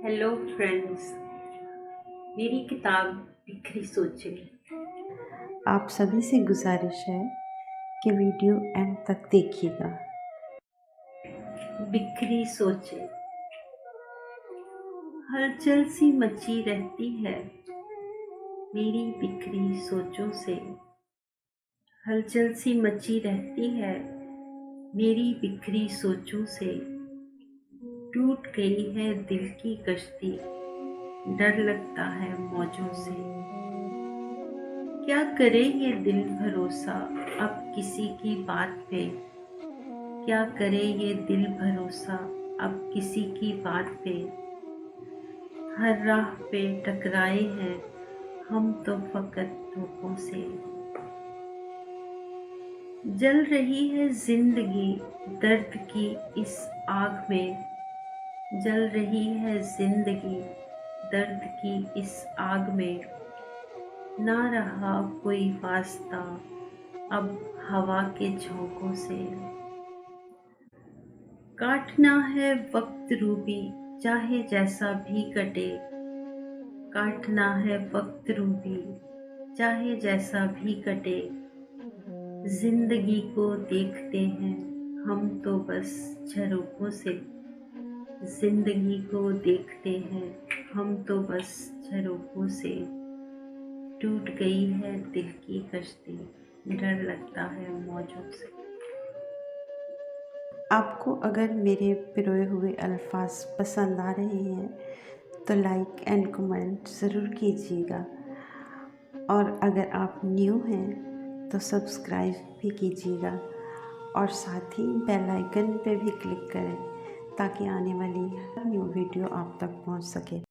Hello friends, मेरी किताब बिखरी सोचें। आप सभी से गुजारिश है कि वीडियो एंड तक देखिएगा। बिखरी सोचें, हलचल सी मची रहती है मेरी बिखरी सोचों से। हलचल सी मची रहती है मेरी बिखरी सोचों से। टूट गई है दिल की कश्ती, डर लगता है मौजों से। क्या करे ये दिल भरोसा अब किसी की बात पे। क्या करे ये दिल भरोसा अब किसी की बात पे। हर राह पे टकराए हैं हम तो फकत धोखों से। जल रही है जिंदगी दर्द की इस आग में। जल रही है जिंदगी दर्द की इस आग में। ना रहा कोई वास्ता अब हवा के झोंकों से। काटना है वक्त रूबी चाहे जैसा भी कटे। काटना है वक्त रूबी चाहे जैसा भी कटे। जिंदगी को देखते हैं हम तो बस झरोखों से। जिंदगी को देखते हैं हम तो बस झरोखों से। टूट गई है दिल की कश्ती, डर लगता है मौजों से। आपको अगर मेरे पिरोए हुए अल्फाज पसंद आ रहे हैं तो लाइक एंड कमेंट ज़रूर कीजिएगा, और अगर आप न्यू हैं तो सब्सक्राइब भी कीजिएगा और साथ ही बेल आइकन पे भी क्लिक करें ताकि आने वाली हर न्यू वीडियो आप तक पहुंच सके।